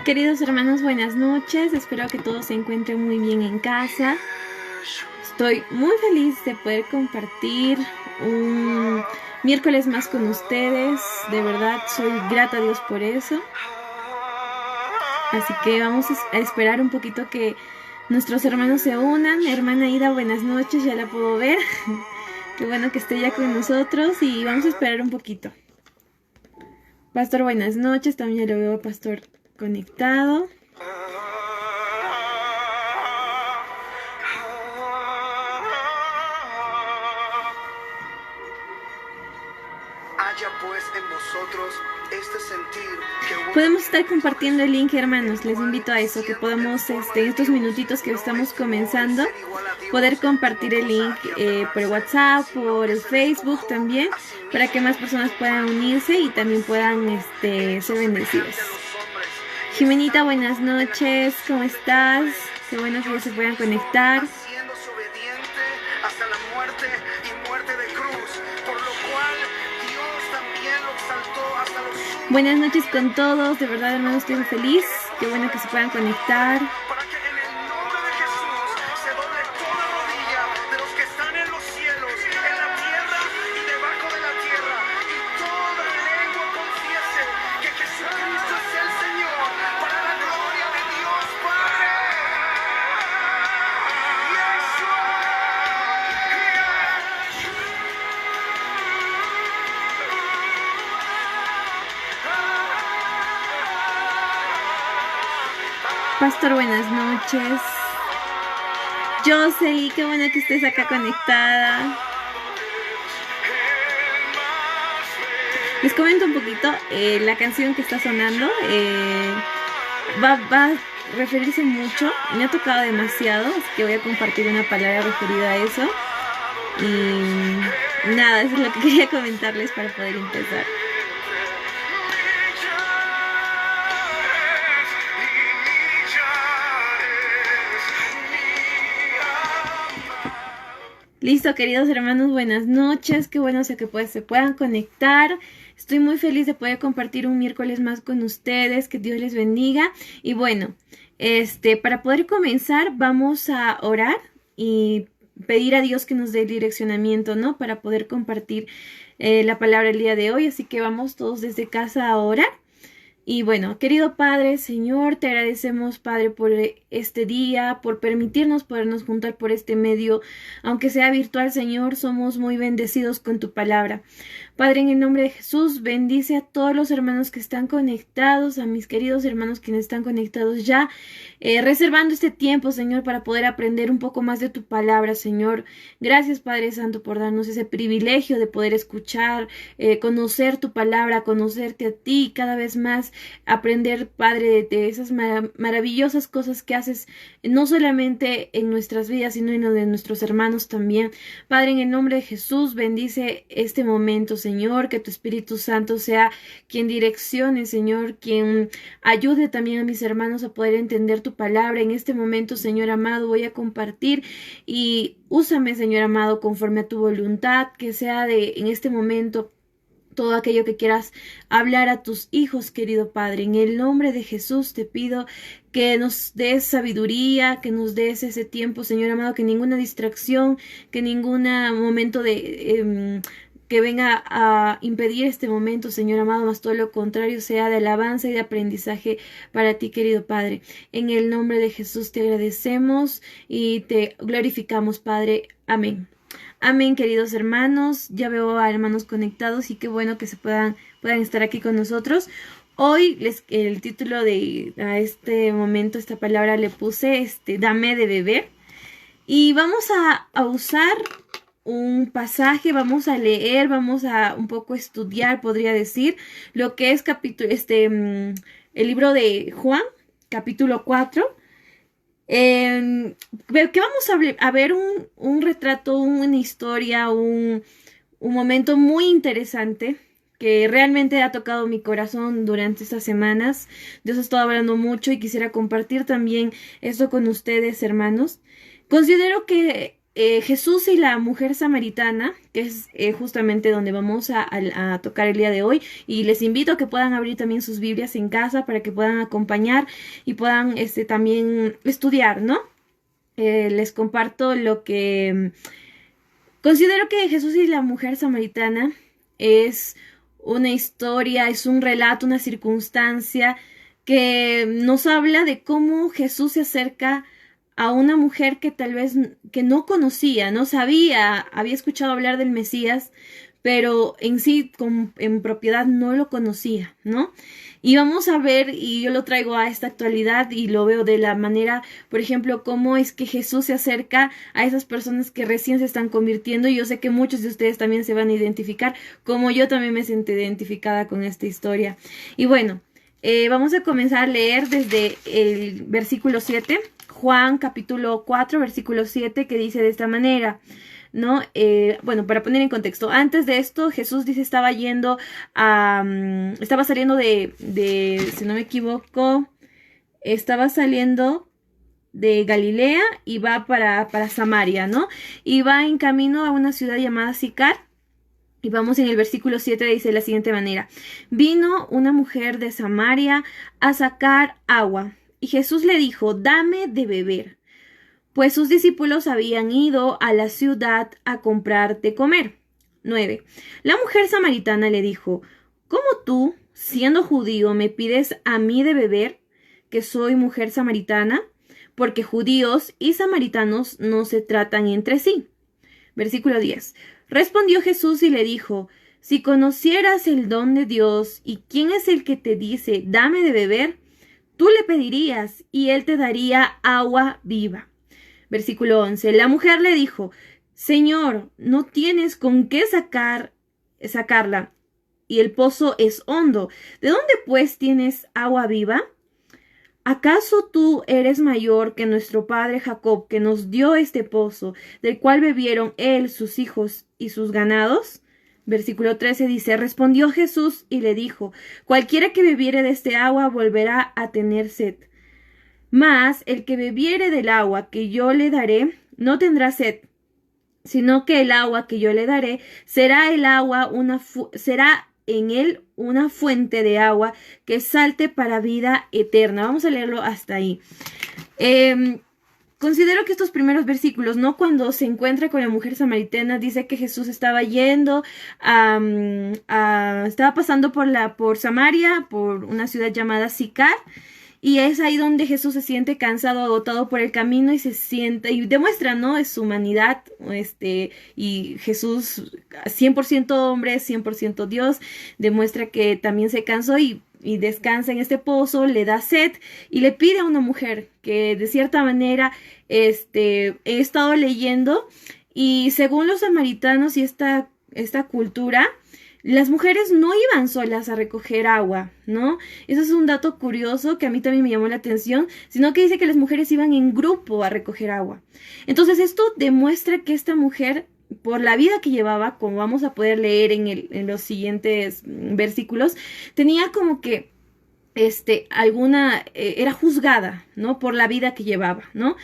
Queridos hermanos, buenas noches. Espero que todos se encuentren muy bien en casa. Estoy muy feliz de poder compartir un miércoles más con ustedes. De verdad, soy grata a Dios por eso. Así que vamos a esperar un poquito que nuestros hermanos se unan. Hermana Ida, buenas noches, ya la puedo ver. Qué bueno que esté ya con nosotros y vamos a esperar un poquito. Pastor, buenas noches. También ya lo veo, Pastor, conectado. Haya pues en vosotros este sentir que podemos estar compartiendo el link, hermanos. Les invito a eso, que podamos en estos minutitos que estamos comenzando poder compartir el link por WhatsApp, por el Facebook también, para que más personas puedan unirse y también puedan ser bendecidos. Jimenita, buenas noches, ¿cómo estás? Qué bueno que ya se puedan conectar. Buenas noches con todos, de verdad, hermanos, estoy feliz. Qué bueno que se puedan conectar. Pastor, buenas noches. Jocelyn, qué bueno que estés acá conectada. Les comento un poquito, la canción que está sonando va a referirse mucho, me ha tocado demasiado, así que voy a compartir una palabra referida a eso. Y nada, eso es lo que quería comentarles para poder empezar. Listo, queridos hermanos, buenas noches. Qué bueno que se puedan conectar. Estoy muy feliz de poder compartir un miércoles más con ustedes. Que Dios les bendiga. Y bueno, para poder comenzar vamos a orar y pedir a Dios que nos dé el direccionamiento, ¿no? Para poder compartir la palabra el día de hoy. Así que vamos todos desde casa a orar. Y bueno, querido Padre, Señor, te agradecemos, Padre, por este día, por permitirnos podernos juntar por este medio, aunque sea virtual, Señor, somos muy bendecidos con tu palabra. Padre, en el nombre de Jesús, bendice a todos los hermanos que están conectados, a mis queridos hermanos quienes están conectados ya, reservando este tiempo, Señor, para poder aprender un poco más de tu palabra, Señor. Gracias, Padre Santo, por darnos ese privilegio de poder escuchar, conocer tu palabra, conocerte a ti cada vez más, aprender, Padre, de esas maravillosas cosas que haces, no solamente en nuestras vidas, sino en lo de nuestros hermanos también. Padre, en el nombre de Jesús, bendice este momento, Señor, que tu Espíritu Santo sea quien direccione, Señor, quien ayude también a mis hermanos a poder entender tu palabra. En este momento, Señor amado, voy a compartir y úsame, Señor amado, conforme a tu voluntad, que sea en este momento todo aquello que quieras hablar a tus hijos, querido Padre. En el nombre de Jesús te pido que nos des sabiduría, que nos des ese tiempo, Señor amado, que ninguna distracción, que ningún momento que venga a impedir este momento, Señor amado, más todo lo contrario, sea de alabanza y de aprendizaje para ti, querido Padre. En el nombre de Jesús te agradecemos y te glorificamos, Padre. Amén. Amén, queridos hermanos. Ya veo a hermanos conectados y qué bueno que puedan estar aquí con nosotros. Hoy el título a este momento, esta palabra le puse, dame de beber. Y vamos a usar un pasaje, vamos a leer, vamos a un poco estudiar, podría decir, lo que es el libro de Juan, capítulo 4. Que vamos a ver un retrato, una historia, un momento muy interesante que realmente ha tocado mi corazón durante estas semanas. Dios ha estado hablando mucho y quisiera compartir también esto con ustedes, hermanos. Considero que Jesús y la mujer samaritana, que es justamente donde vamos a tocar el día de hoy, y les invito a que puedan abrir también sus Biblias en casa para que puedan acompañar y puedan también estudiar, ¿no? Les comparto lo que considero que Jesús y la mujer samaritana es una historia, es un relato, una circunstancia que nos habla de cómo Jesús se acerca a una mujer que tal vez que no conocía, no sabía, había escuchado hablar del Mesías, pero en sí, en propiedad no lo conocía, ¿no? Y vamos a ver, y yo lo traigo a esta actualidad y lo veo de la manera, por ejemplo, cómo es que Jesús se acerca a esas personas que recién se están convirtiendo, y yo sé que muchos de ustedes también se van a identificar, como yo también me siento identificada con esta historia. Y bueno, vamos a comenzar a leer desde el versículo 7, Juan capítulo 4, versículo 7, que dice de esta manera, ¿no? Bueno, para poner en contexto, antes de esto Jesús dice estaba saliendo de, si no me equivoco, estaba saliendo de Galilea y va para Samaria, ¿no? Y va en camino a una ciudad llamada Sicar. Y vamos en el versículo 7, dice de la siguiente manera: vino una mujer de Samaria a sacar agua, y Jesús le dijo, dame de beber, pues sus discípulos habían ido a la ciudad a comprar de comer. 9. La mujer samaritana le dijo, ¿cómo tú, siendo judío, me pides a mí de beber, que soy mujer samaritana? Porque judíos y samaritanos no se tratan entre sí. Versículo 10. Respondió Jesús y le dijo, si conocieras el don de Dios y quién es el que te dice, dame de beber, tú le pedirías y él te daría agua viva. Versículo 11. La mujer le dijo, Señor, no tienes con qué sacarla, y el pozo es hondo. ¿De dónde pues tienes agua viva? ¿Acaso tú eres mayor que nuestro padre Jacob, que nos dio este pozo, del cual bebieron él, sus hijos y sus ganados? Versículo 13 dice, respondió Jesús y le dijo, cualquiera que bebiere de este agua volverá a tener sed. Mas el que bebiere del agua que yo le daré no tendrá sed, sino que el agua que yo le daré será será en él una fuente de agua que salte para vida eterna. Vamos a leerlo hasta ahí. Considero que estos primeros versículos, ¿no? Cuando se encuentra con la mujer samaritana, dice que Jesús estaba yendo, estaba pasando por Samaria, por una ciudad llamada Sicar, y es ahí donde Jesús se siente cansado, agotado por el camino, y se siente, y demuestra, ¿no? Es su humanidad, y Jesús, 100% hombre, 100% Dios, demuestra que también se cansó y descansa en este pozo, le da sed y le pide a una mujer que de cierta manera he estado leyendo, y según los samaritanos y esta cultura, las mujeres no iban solas a recoger agua, ¿no? Eso es un dato curioso que a mí también me llamó la atención, sino que dice que las mujeres iban en grupo a recoger agua. Entonces esto demuestra que esta mujer, por la vida que llevaba, como vamos a poder leer en los siguientes versículos, tenía como que era juzgada, ¿no? Por la vida que llevaba, ¿no?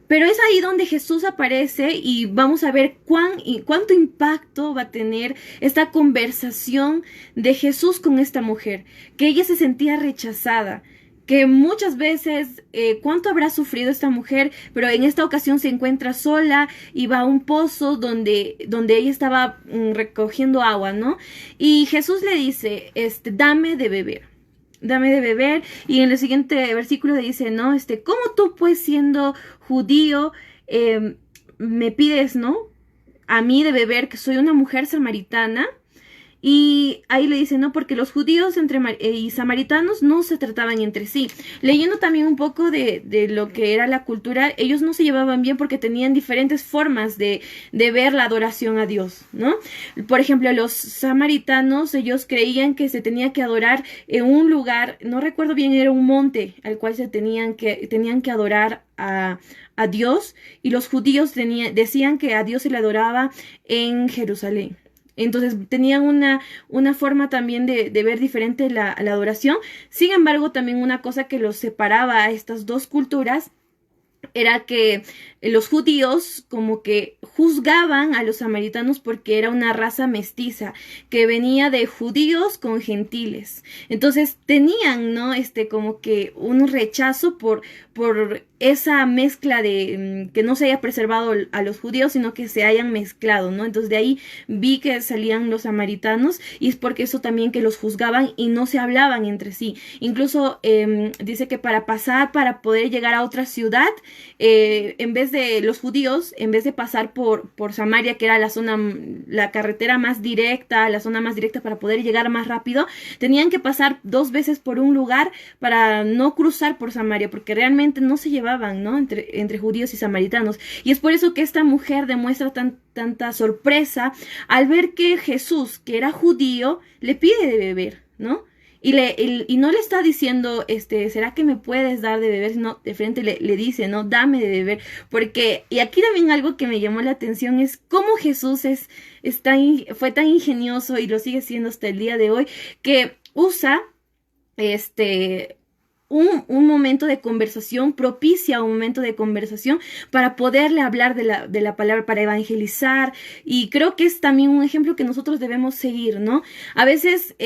Pero es ahí donde Jesús aparece, y vamos a ver cuánto impacto va a tener esta conversación de Jesús con esta mujer, que ella se sentía rechazada, que muchas veces, cuánto habrá sufrido esta mujer, pero en esta ocasión se encuentra sola y va a un pozo donde ella estaba recogiendo agua, ¿no? Y Jesús le dice, dame de beber. Dame de beber, y en el siguiente versículo le dice, ¿no? ¿Cómo tú, pues, siendo judío, me pides, ¿no? A mí de beber, que soy una mujer samaritana? Y ahí le dice, no, porque los judíos y samaritanos no se trataban entre sí. Leyendo también un poco de lo que era la cultura, ellos no se llevaban bien porque tenían diferentes formas de ver la adoración a Dios, ¿no? Por ejemplo, los samaritanos, ellos creían que se tenía que adorar en un lugar, no recuerdo bien, era un monte al cual tenían que adorar a Dios, y los judíos decían que a Dios se le adoraba en Jerusalén. Entonces tenían una forma también de ver diferente la adoración. Sin embargo, también una cosa que los separaba a estas dos culturas era que los judíos como que juzgaban a los samaritanos porque era una raza mestiza que venía de judíos con gentiles. Entonces tenían, ¿no? Como que un rechazo por esa mezcla de que no se haya preservado a los judíos, sino que se hayan mezclado, ¿no? Entonces de ahí vi que salían los samaritanos y es porque eso también que los juzgaban y no se hablaban entre sí. Incluso dice que para poder llegar a otra ciudad, en vez de los judíos, en vez de pasar por Samaria, que era la carretera más directa, la zona más directa para poder llegar más rápido, tenían que pasar 2 veces por un lugar para no cruzar por Samaria, porque realmente no se llevaban, ¿no? Entre judíos y samaritanos. Y es por eso que esta mujer demuestra tanta sorpresa al ver que Jesús, que era judío, le pide de beber, ¿no? Y no le está diciendo, ¿será que me puedes dar de beber? No, de frente le dice, ¿no? Dame de beber. Porque, y aquí también algo que me llamó la atención es cómo Jesús fue tan ingenioso y lo sigue siendo hasta el día de hoy, que usa, un momento de conversación, propicia un momento de conversación para poderle hablar de la palabra, para evangelizar, y creo que es también un ejemplo que nosotros debemos seguir, ¿no? A veces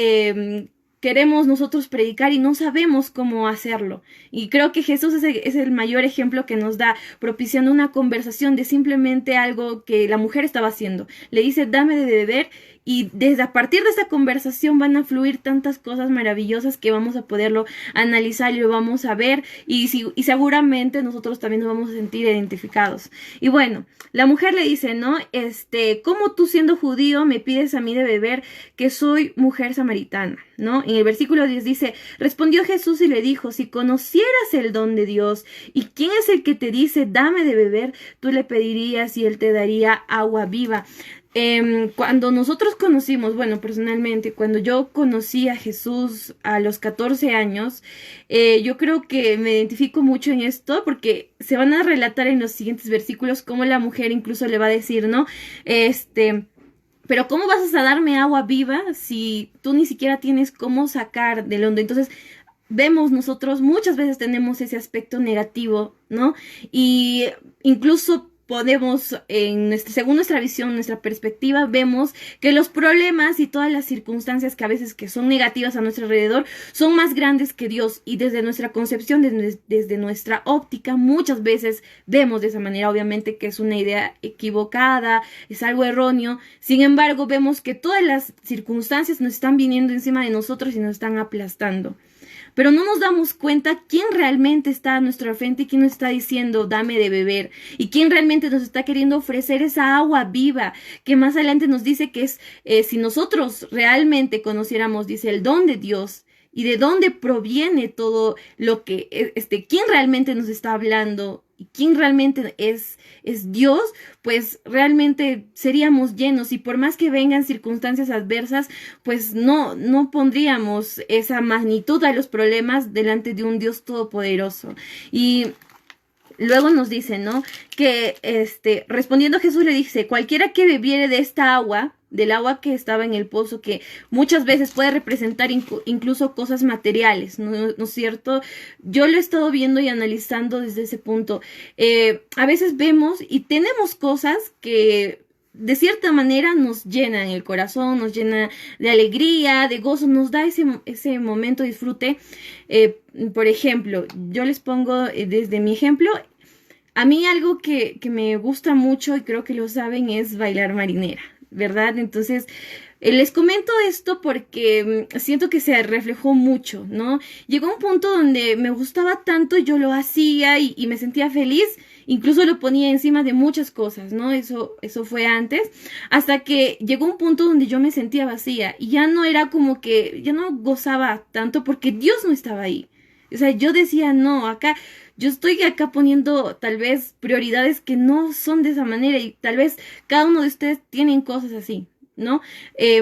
queremos nosotros predicar y no sabemos cómo hacerlo, y creo que Jesús es el mayor ejemplo que nos da, propiciando una conversación de simplemente algo que la mujer estaba haciendo. Le dice, dame de beber, y desde a partir de esta conversación van a fluir tantas cosas maravillosas que vamos a poderlo analizar y lo vamos a ver, y seguramente nosotros también nos vamos a sentir identificados. Y bueno, la mujer le dice, ¿no? ¿Cómo tú siendo judío me pides a mí de beber, que soy mujer samaritana? ¿No? En el versículo 10 dice, respondió Jesús y le dijo, si conocieras el don de Dios y quién es el que te dice, dame de beber, tú le pedirías y él te daría agua viva. Cuando nosotros conocimos, bueno, personalmente, cuando yo conocí a Jesús a los 14 años, yo creo que me identifico mucho en esto porque se van a relatar en los siguientes versículos cómo la mujer incluso le va a decir, ¿no? Pero ¿cómo vas a darme agua viva si tú ni siquiera tienes cómo sacar del hondo? Entonces, vemos nosotros, muchas veces tenemos ese aspecto negativo, ¿no? Y incluso podemos, según nuestra visión, nuestra perspectiva, vemos que los problemas y todas las circunstancias que a veces que son negativas a nuestro alrededor son más grandes que Dios, y desde nuestra concepción, desde nuestra óptica, muchas veces vemos de esa manera. Obviamente que es una idea equivocada, es algo erróneo. Sin embargo, vemos que todas las circunstancias nos están viniendo encima de nosotros y nos están aplastando. Pero no nos damos cuenta quién realmente está a nuestra frente y quién nos está diciendo, dame de beber. Y quién realmente nos está queriendo ofrecer esa agua viva, que más adelante nos dice que es, si nosotros realmente conociéramos, dice, el don de Dios, y de dónde proviene todo lo que, quién realmente nos está hablando, y quién realmente es Dios, pues realmente seríamos llenos, y por más que vengan circunstancias adversas, pues no pondríamos esa magnitud a los problemas delante de un Dios todopoderoso. Y luego nos dice, ¿no? Que respondiendo Jesús le dice, cualquiera que bebiere de esta agua, del agua que estaba en el pozo, que muchas veces puede representar incluso cosas materiales, ¿no es cierto? Yo lo he estado viendo y analizando desde ese punto. A veces vemos y tenemos cosas que de cierta manera nos llenan el corazón, nos llena de alegría, de gozo, nos da ese momento de disfrute. Por ejemplo, yo les pongo desde mi ejemplo. A mí algo que me gusta mucho, y creo que lo saben, es bailar marinera, ¿verdad? Entonces, les comento esto porque siento que se reflejó mucho, ¿no? Llegó un punto donde me gustaba tanto, yo lo hacía y me sentía feliz, incluso lo ponía encima de muchas cosas, ¿no? Eso fue antes, hasta que llegó un punto donde yo me sentía vacía y ya no era como que, ya no gozaba tanto porque Dios no estaba ahí. O sea, yo decía, no, yo estoy acá poniendo tal vez prioridades que no son de esa manera, y tal vez cada uno de ustedes tienen cosas así, ¿no?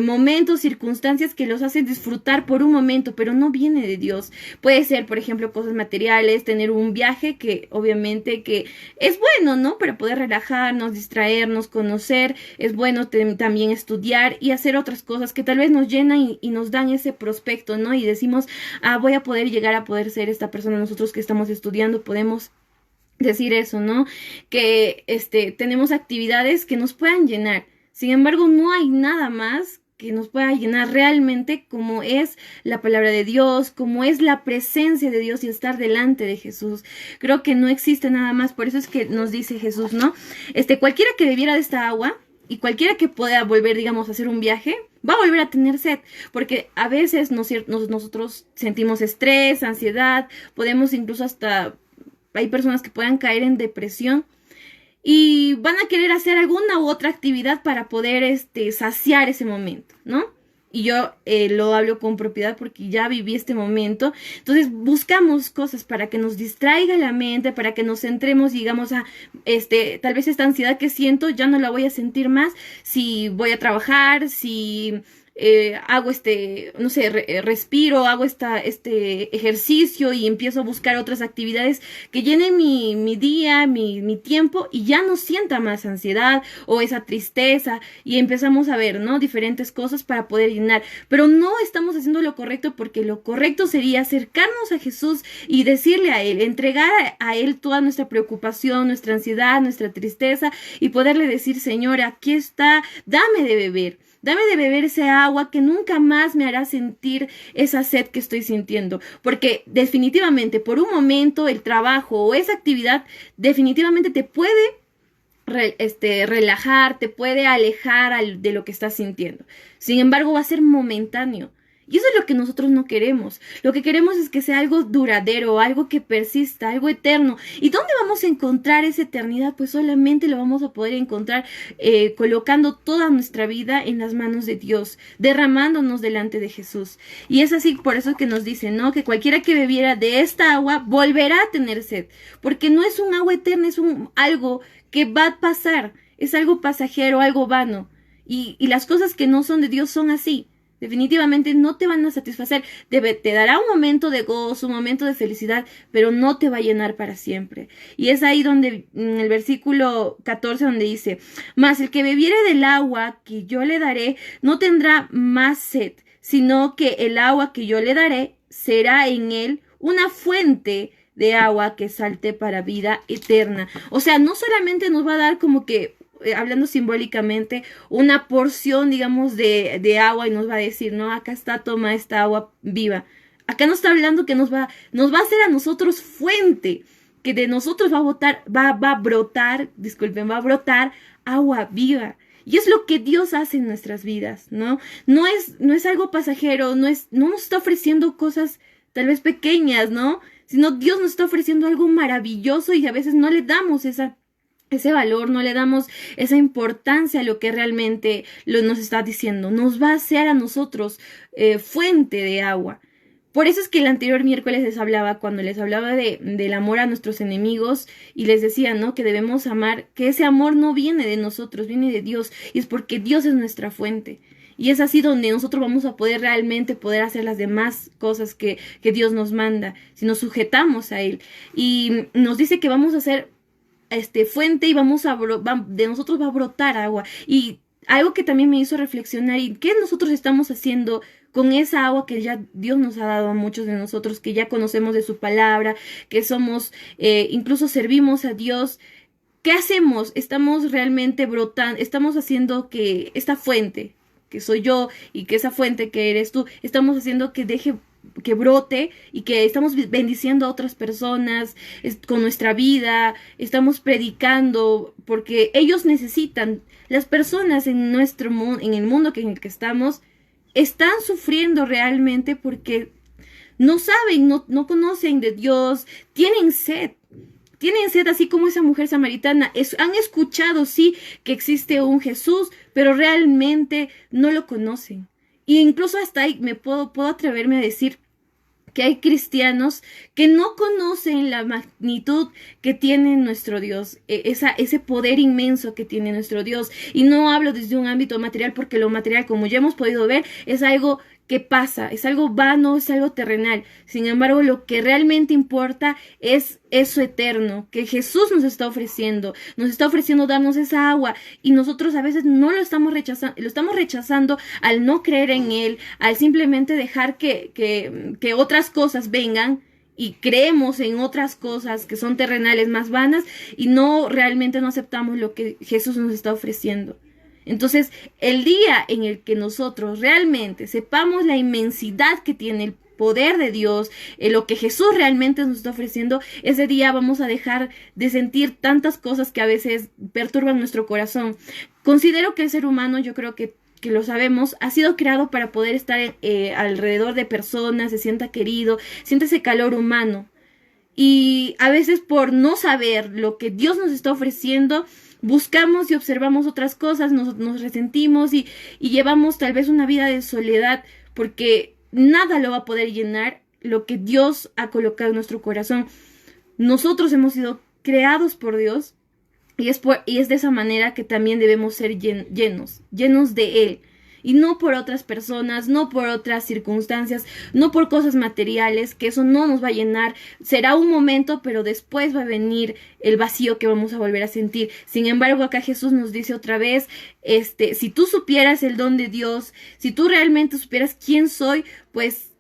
Momentos, circunstancias que los hacen disfrutar por un momento, pero no viene de Dios. Puede ser, por ejemplo, cosas materiales, tener un viaje que obviamente que es bueno, ¿no? Para poder relajarnos, distraernos, conocer. Es bueno también estudiar y hacer otras cosas que tal vez nos llenan y nos dan ese prospecto, ¿no? Y decimos, voy a poder llegar a poder ser esta persona. Nosotros que estamos estudiando podemos decir eso, ¿no? Que tenemos actividades que nos puedan llenar. Sin embargo, no hay nada más que nos pueda llenar realmente como es la palabra de Dios, como es la presencia de Dios y estar delante de Jesús. Creo que no existe nada más, por eso es que nos dice Jesús, ¿no? Cualquiera que bebiera de esta agua y cualquiera que pueda volver, digamos, a hacer un viaje, va a volver a tener sed, porque a veces nosotros sentimos estrés, ansiedad, podemos incluso hay personas que puedan caer en depresión y van a querer hacer alguna u otra actividad para poder saciar ese momento, ¿no? Y yo lo hablo con propiedad porque ya viví este momento. Entonces buscamos cosas para que nos distraiga la mente, para que nos centremos y digamos, tal vez esta ansiedad que siento ya no la voy a sentir más si voy a trabajar, si hago no sé, respiro, hago este ejercicio y empiezo a buscar otras actividades que llenen mi día, mi tiempo y ya no sienta más ansiedad o esa tristeza y empezamos a ver, ¿no? Diferentes cosas para poder llenar, pero no estamos haciendo lo correcto porque lo correcto sería acercarnos a Jesús y decirle a Él, entregar a Él toda nuestra preocupación, nuestra ansiedad, nuestra tristeza y poderle decir, Señor, aquí está, dame de beber. Dame de beber ese agua que nunca más me hará sentir esa sed que estoy sintiendo. Porque definitivamente por un momento el trabajo o esa actividad definitivamente te puede relajar, te puede alejar de lo que estás sintiendo. Sin embargo, va a ser momentáneo. Y eso es lo que nosotros no queremos. Lo que queremos es que sea algo duradero, algo que persista, algo eterno. ¿Y dónde vamos a encontrar esa eternidad? Pues solamente lo vamos a poder encontrar colocando toda nuestra vida en las manos de Dios, derramándonos delante de Jesús. Y es así, por eso que nos dice, ¿no? Que cualquiera que bebiera de esta agua volverá a tener sed. Porque no es un agua eterna, es algo que va a pasar. Es algo pasajero, algo vano. Y las cosas que no son de Dios son así. Definitivamente no te van a satisfacer, te dará un momento de gozo, un momento de felicidad, pero no te va a llenar para siempre. Y es ahí donde, en el versículo 14, donde dice, mas el que bebiere del agua que yo le daré, no tendrá más sed, sino que el agua que yo le daré será en él una fuente de agua que salte para vida eterna. O sea, no solamente nos va a dar como que hablando simbólicamente, una porción, digamos, de agua y nos va a decir, no, acá está, toma esta agua viva. Acá no está hablando que nos va a hacer a nosotros fuente, que de nosotros va a brotar agua viva. Y es lo que Dios hace en nuestras vidas, ¿no? No es algo pasajero, no nos está ofreciendo cosas tal vez pequeñas, ¿no? Sino Dios nos está ofreciendo algo maravilloso y a veces no le damos ese valor, no le damos esa importancia a lo que realmente nos está diciendo. Nos va a hacer a nosotros fuente de agua. Por eso es que el anterior miércoles cuando les hablaba del amor a nuestros enemigos y les decía, ¿no? Que debemos amar, que ese amor no viene de nosotros, viene de Dios y es porque Dios es nuestra fuente. Y es así donde nosotros vamos a poder realmente hacer las demás cosas que Dios nos manda, si nos sujetamos a Él. Y nos dice que vamos a ser fuente y de nosotros va a brotar agua. Y algo que también me hizo reflexionar, ¿y qué nosotros estamos haciendo con esa agua que ya Dios nos ha dado a muchos de nosotros, que ya conocemos de su palabra, que somos, incluso servimos a Dios? ¿Qué hacemos? Estamos realmente brotando, estamos haciendo que esta fuente, que soy yo, y que esa fuente que eres tú, estamos haciendo que brote y que estamos bendiciendo a otras personas con nuestra vida, estamos predicando porque ellos necesitan, las personas en nuestro mundo, en el mundo en el que estamos, están sufriendo realmente porque no saben, no conocen de Dios, tienen sed así como esa mujer samaritana. Han escuchado, sí, que existe un Jesús, pero realmente no lo conocen. Y incluso hasta ahí puedo atreverme a decir que hay cristianos que no conocen la magnitud que tiene nuestro Dios, ese poder inmenso que tiene nuestro Dios. Y no hablo desde un ámbito material, porque lo material, como ya hemos podido ver, es algo que pasa, es algo vano, es algo terrenal. Sin embargo, lo que realmente importa es eso eterno que Jesús nos está ofreciendo darnos esa agua, y nosotros a veces no lo estamos rechazando al no creer en Él, al simplemente dejar que otras cosas vengan y creemos en otras cosas que son terrenales, más vanas, y realmente no aceptamos lo que Jesús nos está ofreciendo. Entonces, el día en el que nosotros realmente sepamos la inmensidad que tiene el poder de Dios, lo que Jesús realmente nos está ofreciendo, ese día vamos a dejar de sentir tantas cosas que a veces perturban nuestro corazón. Considero que el ser humano, yo creo que lo sabemos, ha sido creado para poder estar alrededor de personas, se sienta querido, siente ese calor humano. Y a veces por no saber lo que Dios nos está ofreciendo, buscamos y observamos otras cosas, nos resentimos y llevamos tal vez una vida de soledad, porque nada lo va a poder llenar lo que Dios ha colocado en nuestro corazón. Nosotros hemos sido creados por Dios y es de esa manera que también debemos ser llenos de Él. Y no por otras personas, no por otras circunstancias, no por cosas materiales, que eso no nos va a llenar. Será un momento, pero después va a venir el vacío que vamos a volver a sentir. Sin embargo, acá Jesús nos dice otra vez, si tú supieras el don de Dios, si tú realmente supieras quién soy, pues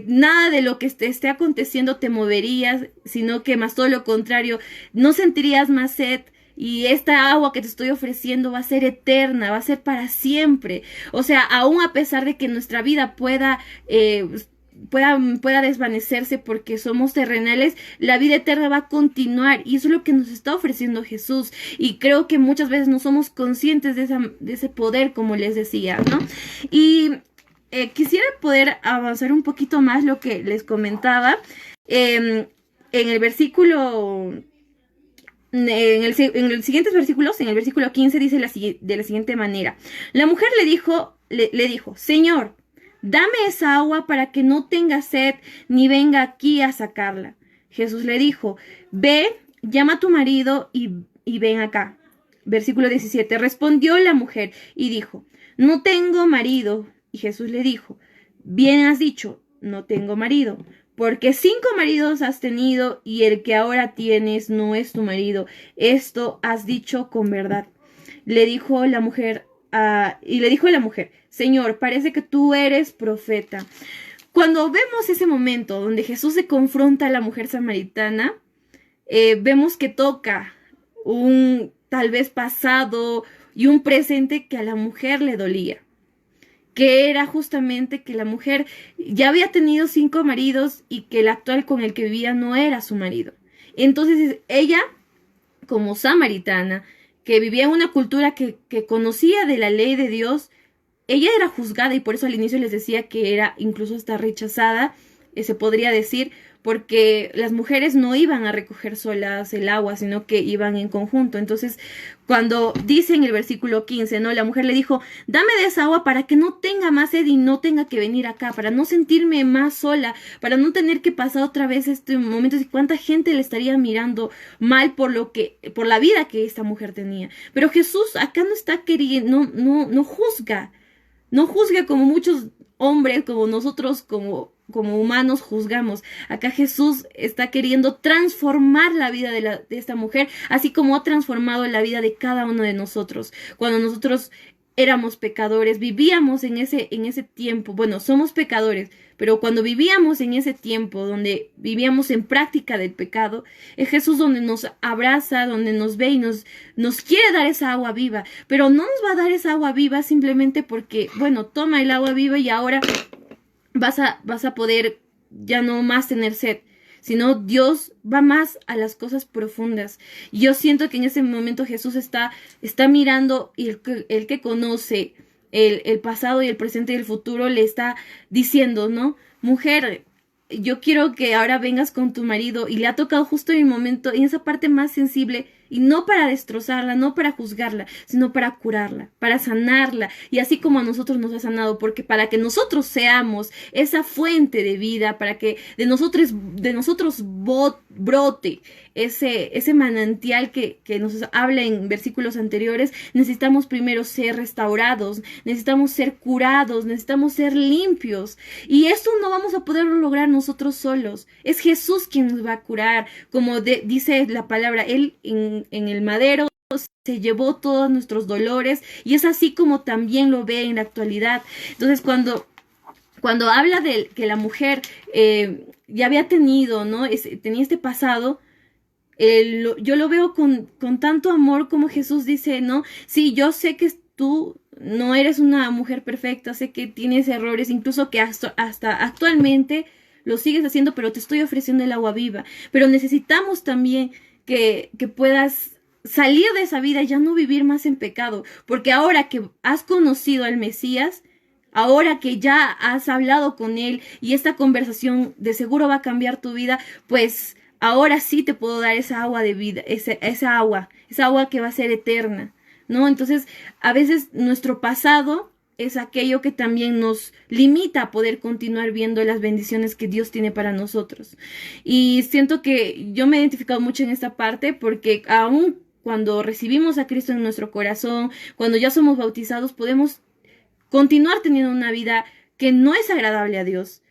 nada de lo que te esté aconteciendo te moverías, sino que más todo lo contrario, no sentirías más sed. Y esta agua que te estoy ofreciendo va a ser eterna, va a ser para siempre. O sea, aún a pesar de que nuestra vida pueda desvanecerse porque somos terrenales, la vida eterna va a continuar. Y eso es lo que nos está ofreciendo Jesús. Y creo que muchas veces no somos conscientes de ese poder, como les decía, ¿no? Y quisiera poder avanzar un poquito más lo que les comentaba. En el versículo... En los siguientes versículos, en el versículo 15 dice de la siguiente manera: la mujer le dijo, Señor, dame esa agua para que no tenga sed ni venga aquí a sacarla. Jesús le dijo, ve, llama a tu marido y ven acá. Versículo 17, respondió la mujer y dijo, no tengo marido. Y Jesús le dijo, bien has dicho, no tengo marido, porque 5 maridos has tenido y el que ahora tienes no es tu marido. Esto has dicho con verdad. Le dijo la mujer, Señor, parece que tú eres profeta. Cuando vemos ese momento donde Jesús se confronta a la mujer samaritana, vemos que toca un tal vez pasado y un presente que a la mujer le dolía, que era justamente que la mujer ya había tenido 5 maridos y que el actual con el que vivía no era su marido. Entonces ella, como samaritana, que vivía en una cultura que conocía de la ley de Dios, ella era juzgada, y por eso al inicio les decía que era incluso hasta rechazada, se podría decir, porque las mujeres no iban a recoger solas el agua, sino que iban en conjunto. Entonces, cuando dice en el versículo 15, ¿no? La mujer le dijo, dame de esa agua para que no tenga más sed y no tenga que venir acá, para no sentirme más sola, para no tener que pasar otra vez este momento. Y cuánta gente le estaría mirando mal por la vida que esta mujer tenía. Pero Jesús acá no está queriendo, no juzga. No juzga como muchos hombres, como nosotros, como humanos juzgamos. Acá Jesús está queriendo transformar la vida de esta mujer, así como ha transformado la vida de cada uno de nosotros. Cuando nosotros éramos pecadores, vivíamos en ese tiempo. Bueno, somos pecadores, pero cuando vivíamos en ese tiempo, donde vivíamos en práctica del pecado, es Jesús donde nos abraza, donde nos ve y nos quiere dar esa agua viva. Pero no nos va a dar esa agua viva simplemente porque, bueno, toma el agua viva y ahora vas a poder ya no más tener sed, sino Dios va más a las cosas profundas. Y yo siento que en ese momento Jesús está mirando, y el que conoce el pasado y el presente y el futuro le está diciendo, ¿no? Mujer, yo quiero que ahora vengas con tu marido, y le ha tocado justo en el momento, en esa parte más sensible, y no para destrozarla, no para juzgarla, sino para curarla, para sanarla, y así como a nosotros nos ha sanado, porque para que nosotros seamos esa fuente de vida, para que de nosotros brote ese manantial que nos habla en versículos anteriores, necesitamos primero ser restaurados, necesitamos ser curados, necesitamos ser limpios, y esto no vamos a poder lograr nosotros solos. Es Jesús quien nos va a curar, como dice la palabra, Él en el madero se llevó todos nuestros dolores, y es así como también lo ve en la actualidad. Entonces, cuando habla de que la mujer ya había tenido, ¿no? Tenía este pasado. Yo lo veo con tanto amor como Jesús dice, ¿no? Sí, yo sé que tú no eres una mujer perfecta, sé que tienes errores, incluso que hasta actualmente lo sigues haciendo, pero te estoy ofreciendo el agua viva. Pero necesitamos también que puedas salir de esa vida y ya no vivir más en pecado, porque ahora que has conocido al Mesías, ahora que ya has hablado con él y esta conversación de seguro va a cambiar tu vida, pues ahora sí te puedo dar esa agua de vida, esa agua que va a ser eterna, ¿no? Entonces, a veces nuestro pasado es aquello que también nos limita a poder continuar viendo las bendiciones que Dios tiene para nosotros. Y siento que yo me he identificado mucho en esta parte porque aún cuando recibimos a Cristo en nuestro corazón, cuando ya somos bautizados, podemos continuar teniendo una vida que no es agradable a Dios.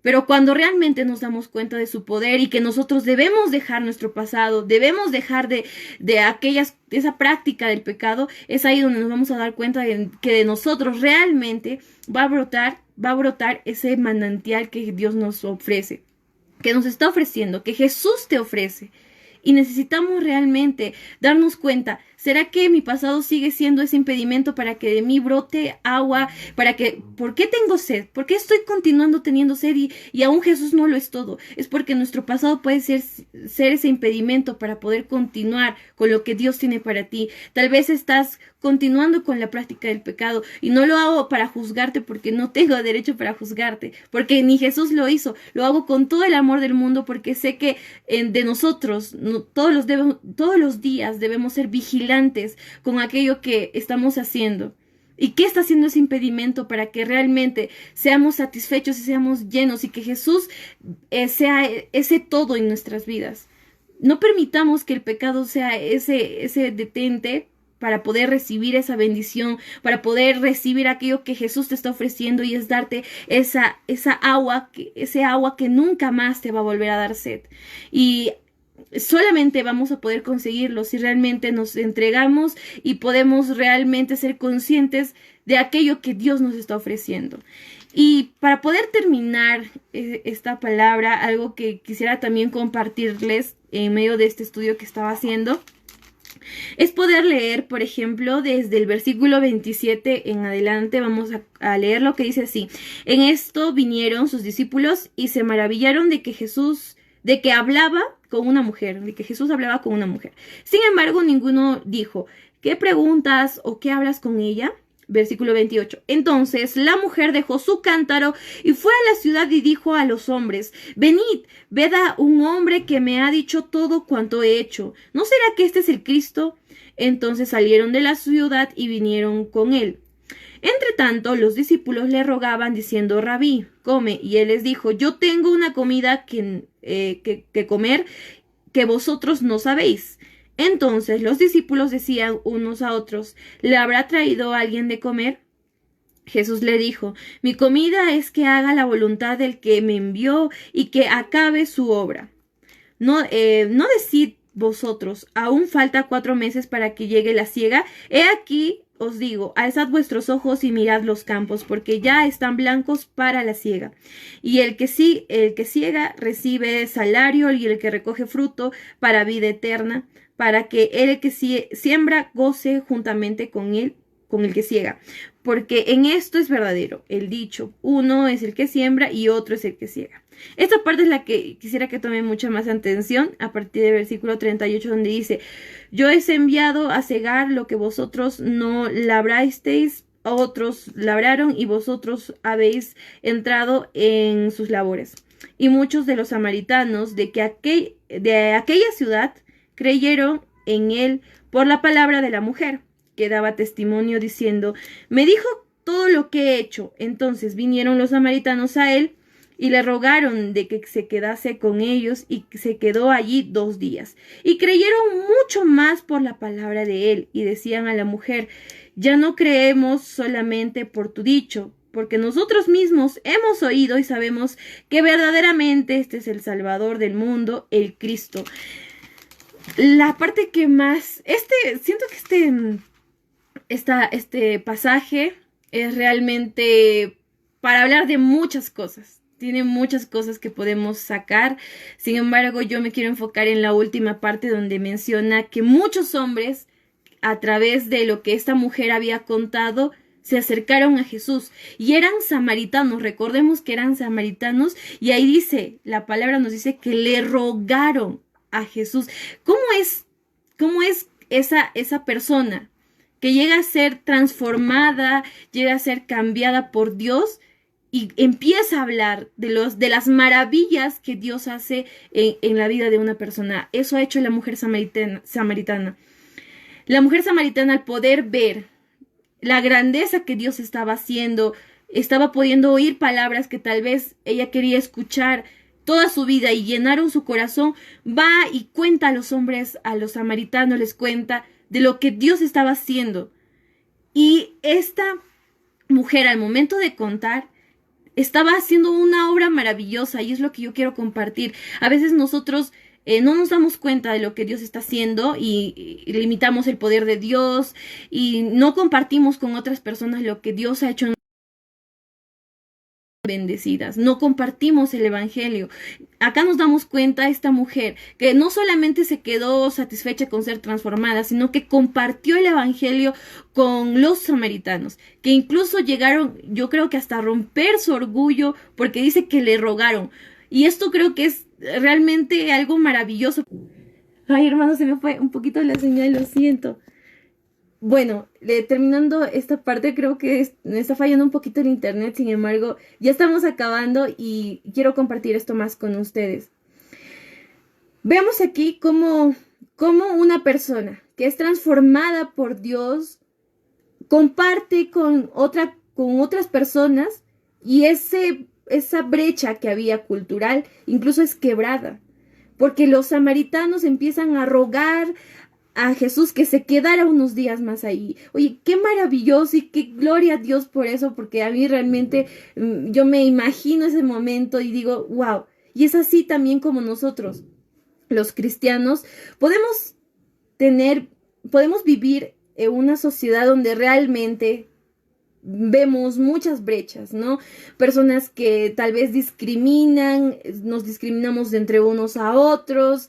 Pero cuando realmente nos damos cuenta de su poder y que nosotros debemos dejar nuestro pasado, debemos dejar de esa práctica del pecado, es ahí donde nos vamos a dar cuenta de que de nosotros realmente va a brotar ese manantial que Dios nos ofrece, que nos está ofreciendo, que Jesús te ofrece. Y necesitamos realmente darnos cuenta, ¿será que mi pasado sigue siendo ese impedimento para que de mí brote agua? ¿Por qué tengo sed? ¿Por qué estoy continuando teniendo sed y aún Jesús no lo es todo? Es porque nuestro pasado puede ser ese impedimento para poder continuar con lo que Dios tiene para ti. Tal vez estás continuando con la práctica del pecado y no lo hago para juzgarte porque no tengo derecho para juzgarte, porque ni Jesús lo hizo. Lo hago con todo el amor del mundo porque sé que de nosotros todos los días debemos ser vigilantes con aquello que estamos haciendo. ¿Y qué está haciendo ese impedimento para que realmente seamos satisfechos y seamos llenos y que Jesús sea ese todo en nuestras vidas? No permitamos que el pecado sea ese detente para poder recibir esa bendición, para poder recibir aquello que Jesús te está ofreciendo y es darte esa agua, ese agua que nunca más te va a volver a dar sed. Y solamente vamos a poder conseguirlo si realmente nos entregamos y podemos realmente ser conscientes de aquello que Dios nos está ofreciendo. Y para poder terminar esta palabra, algo que quisiera también compartirles en medio de este estudio que estaba haciendo, es poder leer, por ejemplo, desde el versículo 27 en adelante. Vamos a leer lo que dice así: en esto vinieron sus discípulos y se maravillaron de que Jesús hablaba con una mujer, de que Jesús hablaba con una mujer. Sin embargo, ninguno dijo, ¿qué preguntas o qué hablas con ella? Versículo 28. Entonces la mujer dejó su cántaro y fue a la ciudad y dijo a los hombres, venid, ved a un hombre que me ha dicho todo cuanto he hecho. ¿No será que este es el Cristo? Entonces salieron de la ciudad y vinieron con él. Entre tanto, los discípulos le rogaban diciendo, Rabí, come. Y él les dijo, yo tengo una comida que comer que vosotros no sabéis. Entonces los discípulos decían unos a otros, ¿le habrá traído alguien de comer? Jesús le dijo, mi comida es que haga la voluntad del que me envió y que acabe su obra. No decid vosotros, aún falta 4 meses para que llegue la siega. He aquí, os digo, alzad vuestros ojos y mirad los campos, porque ya están blancos para la siega. Y el que siega recibe salario, y el que recoge fruto para vida eterna, para que el que siembra goce juntamente con el que siega. Porque en esto es verdadero el dicho, uno es el que siembra y otro es el que siega. Esta parte es la que quisiera que tomen mucha más atención, a partir del versículo 38, donde dice, yo he enviado a cegar lo que vosotros no labrasteis, otros labraron y vosotros habéis entrado en sus labores. Y muchos de los samaritanos de aquella ciudad creyeron en él por la palabra de la mujer, que daba testimonio diciendo, me dijo todo lo que he hecho. Entonces vinieron los samaritanos a él y le rogaron de que se quedase con ellos, y se quedó allí 2 días. Y creyeron mucho más por la palabra de él, y decían a la mujer, ya no creemos solamente por tu dicho, porque nosotros mismos hemos oído y sabemos que verdaderamente este es el Salvador del mundo, el Cristo. La parte que más, siento que este pasaje es realmente para hablar de muchas cosas. tiene muchas cosas que podemos sacar. Sin embargo, yo me quiero enfocar en la última parte donde menciona que muchos hombres, a través de lo que esta mujer había contado, se acercaron a Jesús y eran samaritanos. Recordemos que eran samaritanos, y ahí dice, la palabra nos dice que le rogaron a Jesús. ¿Cómo es esa persona que llega a ser transformada, llega a ser cambiada por Dios y empieza a hablar de las maravillas que Dios hace en la vida de una persona? Eso ha hecho la mujer samaritana. La mujer samaritana, al poder ver la grandeza que Dios estaba haciendo, estaba pudiendo oír palabras que tal vez ella quería escuchar toda su vida y llenaron su corazón, va y cuenta a los hombres, a los samaritanos, les cuenta de lo que Dios estaba haciendo. Y esta mujer, al momento de contar, estaba haciendo una obra maravillosa, y es lo que yo quiero compartir. A veces nosotros no nos damos cuenta de lo que Dios está haciendo y limitamos el poder de Dios y no compartimos con otras personas lo que Dios ha hecho en bendecidas, no compartimos el evangelio. Acá nos damos cuenta esta mujer que no solamente se quedó satisfecha con ser transformada, sino que compartió el evangelio con los samaritanos, que incluso llegaron, yo creo que hasta a romper su orgullo, porque dice que le rogaron. Y esto creo que es realmente algo maravilloso. Ay, hermano, se me fue un poquito la señal, lo siento. Bueno, terminando esta parte, creo que me está fallando un poquito el internet. Sin embargo, ya estamos acabando y quiero compartir esto más con ustedes. Veamos aquí cómo una persona que es transformada por Dios comparte con otras personas, y esa brecha que había cultural incluso es quebrada, porque los samaritanos empiezan a rogar a Jesús que se quedara unos días más ahí. Oye, qué maravilloso y qué gloria a Dios por eso, porque a mí realmente yo me imagino ese momento y digo, wow. Y es así también como nosotros, los cristianos, podemos vivir en una sociedad donde realmente vemos muchas brechas, ¿no? Personas que tal vez nos discriminamos de entre unos a otros,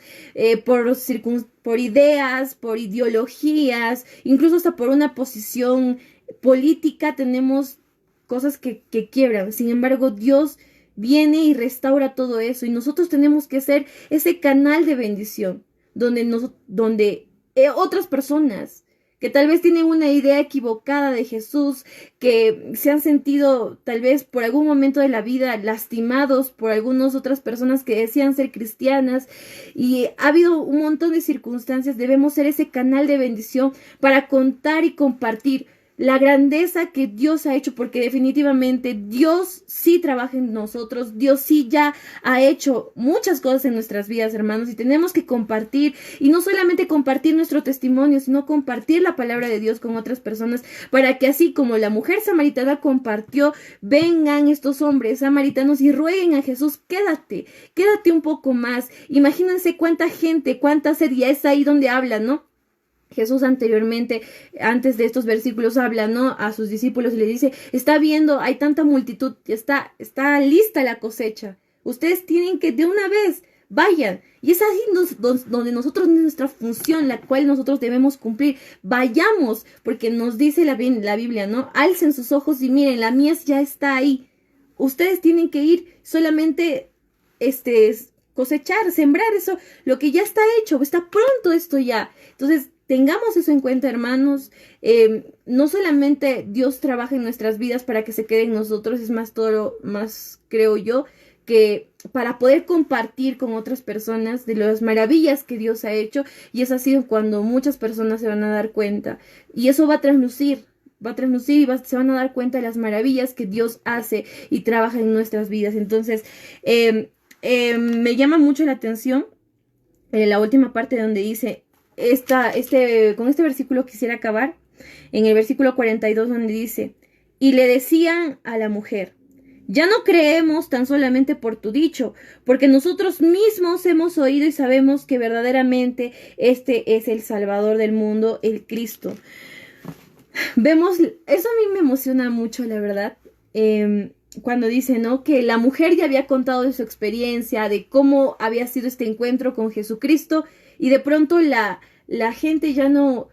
por ideas, por ideologías, incluso hasta por una posición política tenemos cosas que quiebran. Sin embargo, Dios viene y restaura todo eso, y nosotros tenemos que ser ese canal de bendición donde otras personas que tal vez tienen una idea equivocada de Jesús, que se han sentido tal vez por algún momento de la vida lastimados por algunas otras personas que decían ser cristianas, y ha habido un montón de circunstancias. Debemos ser ese canal de bendición para contar y compartir la grandeza que Dios ha hecho, porque definitivamente Dios sí trabaja en nosotros, Dios sí ya ha hecho muchas cosas en nuestras vidas, hermanos, y tenemos que compartir, y no solamente compartir nuestro testimonio, sino compartir la palabra de Dios con otras personas, para que así como la mujer samaritana compartió, vengan estos hombres samaritanos y rueguen a Jesús, quédate un poco más. Imagínense cuánta gente, cuánta sed, y es ahí donde habla, ¿no? Jesús anteriormente, antes de estos versículos, habla, ¿no?, a sus discípulos y le dice, está viendo, hay tanta multitud, está lista la cosecha. Ustedes tienen que de una vez, vayan. Y es así donde nosotros, nuestra función, la cual nosotros debemos cumplir. Vayamos, porque nos dice la Biblia, ¿no? Alcen sus ojos y miren, la mies ya está ahí. Ustedes tienen que ir solamente, cosechar, sembrar eso, lo que ya está hecho, está pronto esto ya. Entonces, tengamos eso en cuenta, hermanos. No solamente Dios trabaja en nuestras vidas para que se quede en nosotros, es más, todo lo más, creo yo, que para poder compartir con otras personas de las maravillas que Dios ha hecho, y es así cuando muchas personas se van a dar cuenta, y eso va a traslucir y se van a dar cuenta de las maravillas que Dios hace y trabaja en nuestras vidas. Entonces, me llama mucho la atención la última parte donde dice, con este versículo quisiera acabar, en el versículo 42, donde dice, y le decían a la mujer, ya no creemos tan solamente por tu dicho, porque nosotros mismos hemos oído y sabemos que verdaderamente este es el Salvador del mundo, el Cristo. Vemos, eso a mí me emociona mucho, la verdad, cuando dice, ¿no? Que la mujer ya había contado de su experiencia, de cómo había sido este encuentro con Jesucristo, y de pronto la gente ya no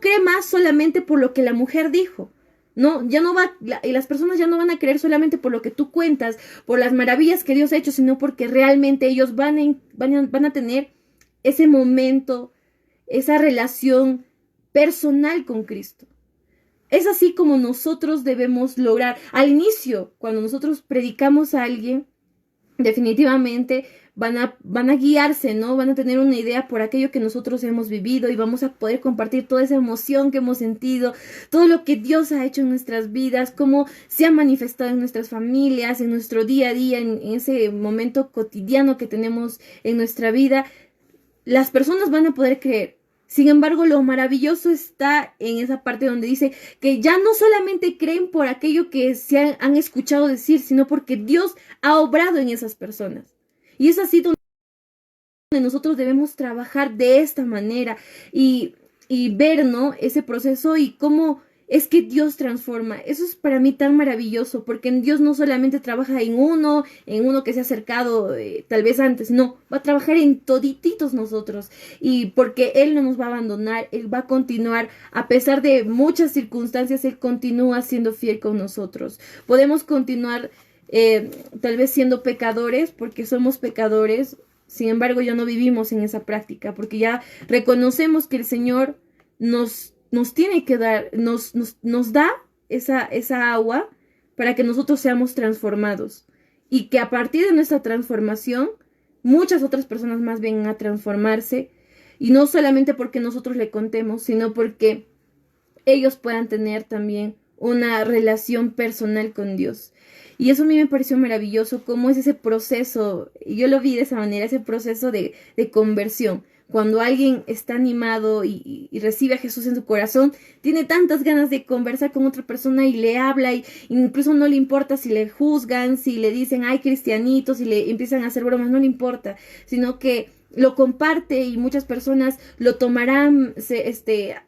cree más solamente por lo que la mujer dijo. No, ya no va, y las personas ya no van a creer solamente por lo que tú cuentas, por las maravillas que Dios ha hecho, sino porque realmente ellos van a tener ese momento, esa relación personal con Cristo. Es así como nosotros debemos lograr. Al inicio, cuando nosotros predicamos a alguien, definitivamente van a guiarse, ¿no? Van a tener una idea por aquello que nosotros hemos vivido y vamos a poder compartir toda esa emoción que hemos sentido, todo lo que Dios ha hecho en nuestras vidas, cómo se ha manifestado en nuestras familias, en nuestro día a día, en ese momento cotidiano que tenemos en nuestra vida. Las personas van a poder creer. Sin embargo, lo maravilloso está en esa parte donde dice que ya no solamente creen por aquello que se han escuchado decir, sino porque Dios ha obrado en esas personas. Y es así donde nosotros debemos trabajar de esta manera y ver, ¿no? Ese proceso y cómo es que Dios transforma. Eso es para mí tan maravilloso, porque Dios no solamente trabaja en uno que se ha acercado tal vez antes, no, va a trabajar en todititos nosotros, y porque Él no nos va a abandonar, Él va a continuar, a pesar de muchas circunstancias, Él continúa siendo fiel con nosotros. Podemos continuar tal vez siendo pecadores, porque somos pecadores, sin embargo ya no vivimos en esa práctica, porque ya reconocemos que el Señor nos tiene que dar, nos da esa agua para que nosotros seamos transformados, y que a partir de nuestra transformación muchas otras personas más vengan a transformarse, y no solamente porque nosotros le contemos, sino porque ellos puedan tener también una relación personal con Dios. Y eso a mí me pareció maravilloso, cómo es ese proceso, yo lo vi de esa manera, ese proceso de conversión. Cuando alguien está animado y recibe a Jesús en su corazón, tiene tantas ganas de conversar con otra persona y le habla, y incluso no le importa si le juzgan, si le dicen, ay, cristianitos, si le empiezan a hacer bromas, no le importa, sino que lo comparte, y muchas personas lo tomarán,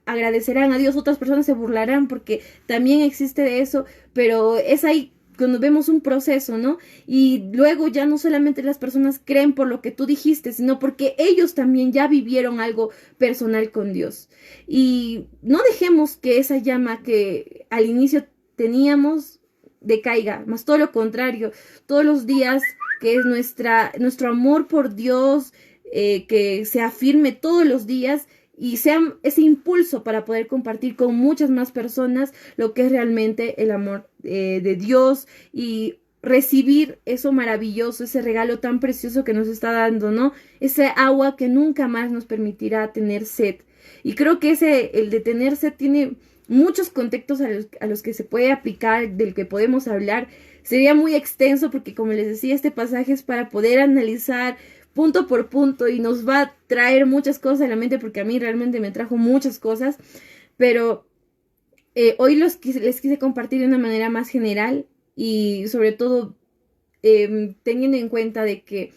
agradecerán a Dios, otras personas se burlarán, porque también existe de eso, pero es ahí cuando vemos un proceso, ¿no? Y luego ya no solamente las personas creen por lo que tú dijiste, sino porque ellos también ya vivieron algo personal con Dios. Y no dejemos que esa llama que al inicio teníamos decaiga, más todo lo contrario, todos los días, que es nuestro amor por Dios, que se afirme todos los días, y sea ese impulso para poder compartir con muchas más personas lo que es realmente el amor de Dios, y recibir eso maravilloso, ese regalo tan precioso que nos está dando, ¿no? Ese agua que nunca más nos permitirá tener sed. Y creo que el de tener sed tiene muchos contextos a los que se puede aplicar, del que podemos hablar. Sería muy extenso porque, como les decía, este pasaje es para poder analizar punto por punto, y nos va a traer muchas cosas a la mente, porque a mí realmente me trajo muchas cosas, pero hoy les quise compartir de una manera más general, y sobre todo teniendo en cuenta de que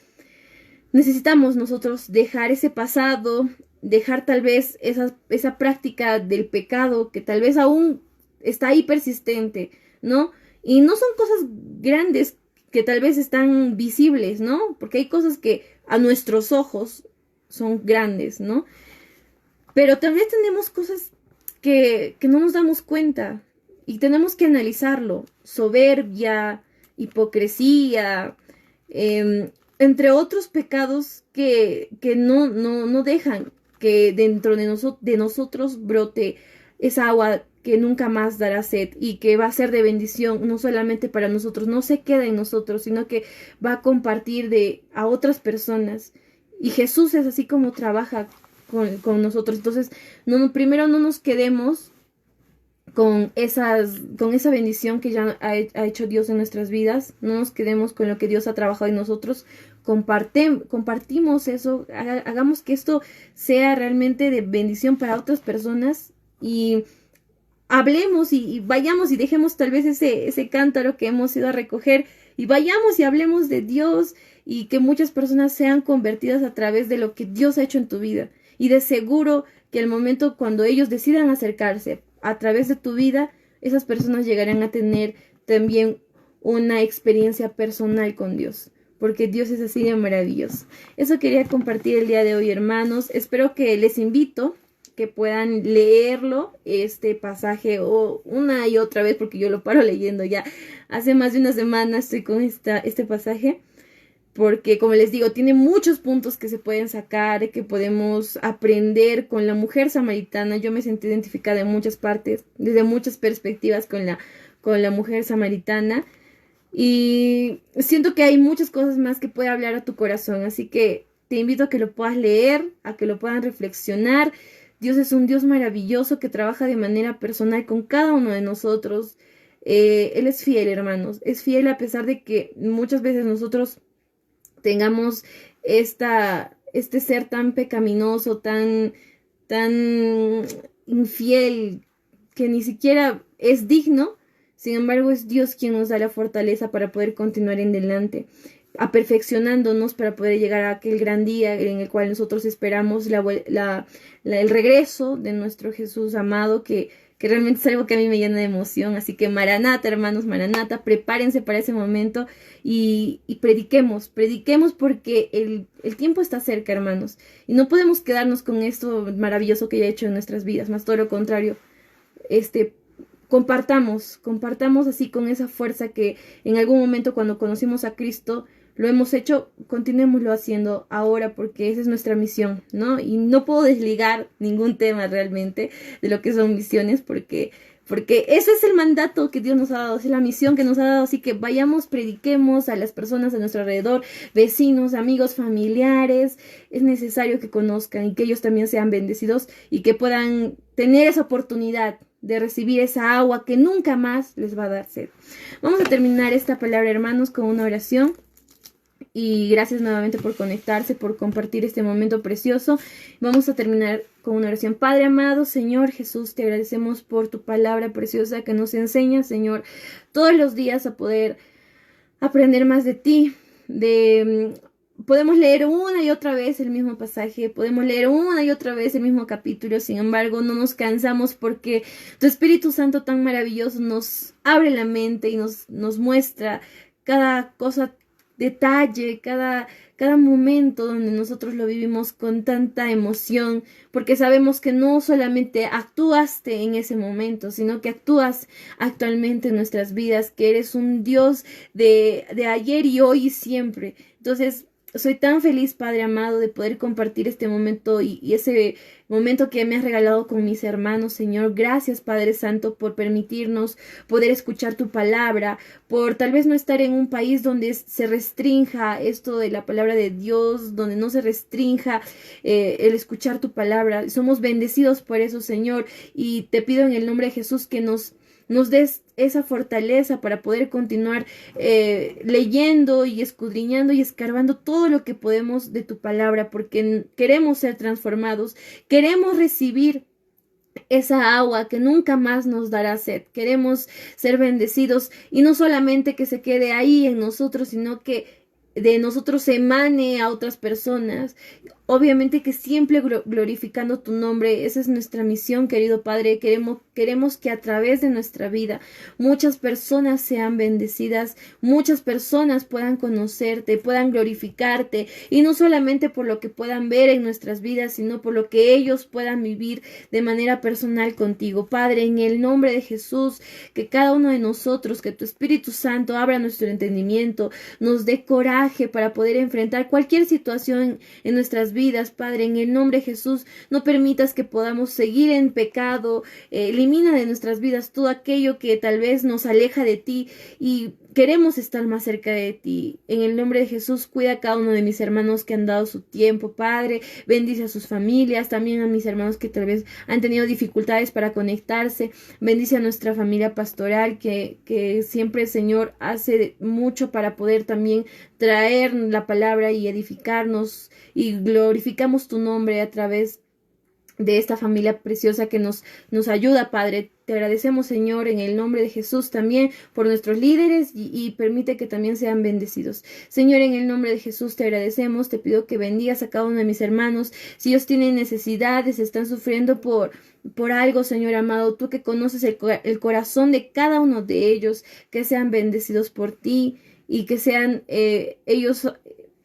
necesitamos nosotros dejar ese pasado, dejar tal vez esa práctica del pecado que tal vez aún está ahí persistente, ¿no? Y no son cosas grandes que tal vez están visibles, ¿no? Porque hay cosas que a nuestros ojos son grandes, ¿no? Pero tal vez tenemos cosas que no nos damos cuenta, y tenemos que analizarlo. Soberbia, hipocresía, entre otros pecados que no dejan que dentro de nosotros brote esa agua que nunca más dará sed, y que va a ser de bendición no solamente para nosotros, no se queda en nosotros, sino que va a compartir a otras personas. Y Jesús es así como trabaja con nosotros. Entonces, primero no nos quedemos con esa bendición que ya ha hecho Dios en nuestras vidas. No nos quedemos con lo que Dios ha trabajado en nosotros. Compartimos eso, hagamos que esto sea realmente de bendición para otras personas, y hablemos y vayamos y dejemos tal vez ese cántaro que hemos ido a recoger, y vayamos y hablemos de Dios, y que muchas personas sean convertidas a través de lo que Dios ha hecho en tu vida. Y de seguro que al momento cuando ellos decidan acercarse a través de tu vida, esas personas llegarán a tener también una experiencia personal con Dios, porque Dios es así de maravilloso. Eso quería compartir el día de hoy, hermanos. Espero que les invito que puedan leerlo, este pasaje, o una y otra vez, porque yo lo paro leyendo ya. Hace más de una semana estoy con este pasaje, porque como les digo, tiene muchos puntos que se pueden sacar, que podemos aprender con la mujer samaritana. Yo me sentí identificada en muchas partes, desde muchas perspectivas con la mujer samaritana, y siento que hay muchas cosas más que puede hablar a tu corazón, así que te invito a que lo puedas leer, a que lo puedan reflexionar. Dios es un Dios maravilloso que trabaja de manera personal con cada uno de nosotros. Él es fiel, hermanos, es fiel a pesar de que muchas veces nosotros tengamos este ser tan pecaminoso, tan infiel, que ni siquiera es digno. Sin embargo, es Dios quien nos da la fortaleza para poder continuar en adelante, perfeccionándonos para poder llegar a aquel gran día en el cual nosotros esperamos el regreso de nuestro Jesús amado, que realmente es algo que a mí me llena de emoción. Así que Maranata, hermanos, Maranata, prepárense para ese momento y prediquemos porque el tiempo está cerca, hermanos, y no podemos quedarnos con esto maravilloso que ya ha hecho en nuestras vidas, más todo lo contrario. Compartamos así con esa fuerza que en algún momento cuando conocimos a Cristo lo hemos hecho, continuémoslo haciendo ahora, porque esa es nuestra misión, ¿no? Y no puedo desligar ningún tema realmente de lo que son misiones, porque ese es el mandato que Dios nos ha dado, es la misión que nos ha dado. Así que vayamos, prediquemos a las personas a nuestro alrededor, vecinos, amigos, familiares. Es necesario que conozcan y que ellos también sean bendecidos y que puedan tener esa oportunidad de recibir esa agua que nunca más les va a dar sed. Vamos a terminar esta palabra, hermanos, con una oración. Y gracias nuevamente por conectarse, por compartir este momento precioso. Vamos a terminar con una oración. Padre amado, Señor Jesús, te agradecemos por tu palabra preciosa que nos enseña, Señor, todos los días a poder aprender más de ti. Podemos leer una y otra vez el mismo pasaje, podemos leer una y otra vez el mismo capítulo. Sin embargo, no nos cansamos porque tu Espíritu Santo tan maravilloso nos abre la mente y nos muestra cada cosa, detalle, cada momento donde nosotros lo vivimos con tanta emoción, porque sabemos que no solamente actuaste en ese momento, sino que actúas actualmente en nuestras vidas, que eres un Dios de ayer y hoy y siempre. Entonces, soy tan feliz, Padre amado, de poder compartir este momento y ese momento que me has regalado con mis hermanos, Señor. Gracias, Padre Santo, por permitirnos poder escuchar tu palabra, por tal vez no estar en un país donde se restrinja esto de la palabra de Dios, donde no se restrinja el escuchar tu palabra. Somos bendecidos por eso, Señor, y te pido en el nombre de Jesús que nos des esa fortaleza para poder continuar leyendo y escudriñando y escarbando todo lo que podemos de tu palabra, porque queremos ser transformados, queremos recibir esa agua que nunca más nos dará sed. Queremos ser bendecidos y no solamente que se quede ahí en nosotros, sino que de nosotros se emane a otras personas. Obviamente que siempre glorificando tu nombre. Esa es nuestra misión, querido Padre. Queremos que a través de nuestra vida muchas personas sean bendecidas, muchas personas puedan conocerte, puedan glorificarte, y no solamente por lo que puedan ver en nuestras vidas, sino por lo que ellos puedan vivir de manera personal contigo. Padre, en el nombre de Jesús, que cada uno de nosotros, que tu Espíritu Santo abra nuestro entendimiento, nos dé coraje para poder enfrentar cualquier situación en nuestras vidas, Padre. En el nombre de Jesús, no permitas que podamos seguir en pecado. Elimina de nuestras vidas todo aquello que tal vez nos aleja de ti y queremos estar más cerca de ti. En el nombre de Jesús, cuida a cada uno de mis hermanos que han dado su tiempo, Padre. Bendice a sus familias, también a mis hermanos que tal vez han tenido dificultades para conectarse. Bendice a nuestra familia pastoral que siempre, Señor, hace mucho para poder también traer la palabra y edificarnos, y glorificamos tu nombre a través de esta familia preciosa que nos ayuda, Padre. Te agradecemos, Señor, en el nombre de Jesús también por nuestros líderes y permite que también sean bendecidos. Señor, en el nombre de Jesús te agradecemos, te pido que bendigas a cada uno de mis hermanos. Si ellos tienen necesidades, están sufriendo por por algo, Señor amado, tú que conoces el corazón de cada uno de ellos, que sean bendecidos por ti y que sean ellos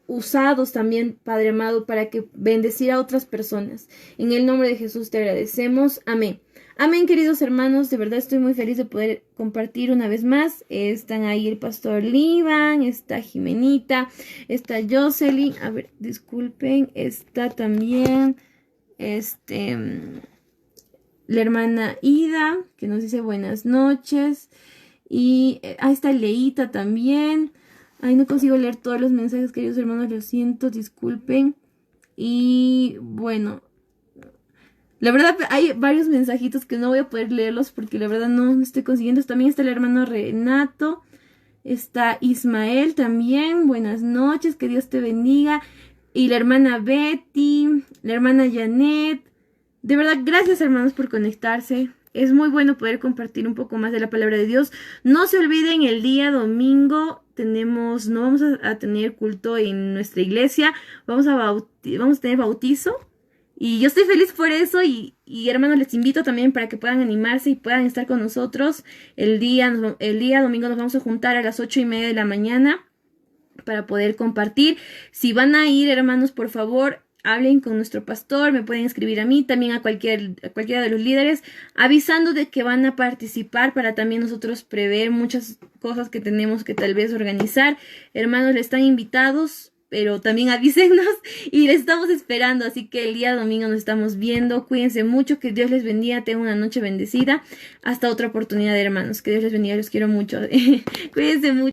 usados también, Padre amado, para que bendecir a otras personas. En el nombre de Jesús te agradecemos. Amén. Amén, queridos hermanos, de verdad estoy muy feliz de poder compartir una vez más. Están ahí el pastor Livan, está Jimenita, está Jocelyn, a ver, disculpen, está también la hermana Ida, que nos dice buenas noches, y ahí está Leita también. Ay, no consigo leer todos los mensajes, queridos hermanos, lo siento, disculpen. Y bueno, la verdad hay varios mensajitos que no voy a poder leerlos porque la verdad no estoy consiguiendo. También está el hermano Renato, está Ismael también, buenas noches, que Dios te bendiga. Y la hermana Betty, la hermana Janet. De verdad, gracias hermanos por conectarse. Es muy bueno poder compartir un poco más de la palabra de Dios. No se olviden, el día domingo no vamos a tener culto en nuestra iglesia. Vamos a tener bautizo. Y yo estoy feliz por eso y hermanos, les invito también para que puedan animarse y puedan estar con nosotros. El día domingo nos vamos a juntar a las 8:30 de la mañana para poder compartir. Si van a ir, hermanos, por favor, hablen con nuestro pastor, me pueden escribir a mí, también a cualquiera de los líderes, avisando de que van a participar para también nosotros prever muchas cosas que tenemos que tal vez organizar. Hermanos, les están invitados, pero también avísennos y les estamos esperando. Así que el día domingo nos estamos viendo. Cuídense mucho, que Dios les bendiga, tengan una noche bendecida. Hasta otra oportunidad, hermanos. Que Dios les bendiga, los quiero mucho. Cuídense mucho.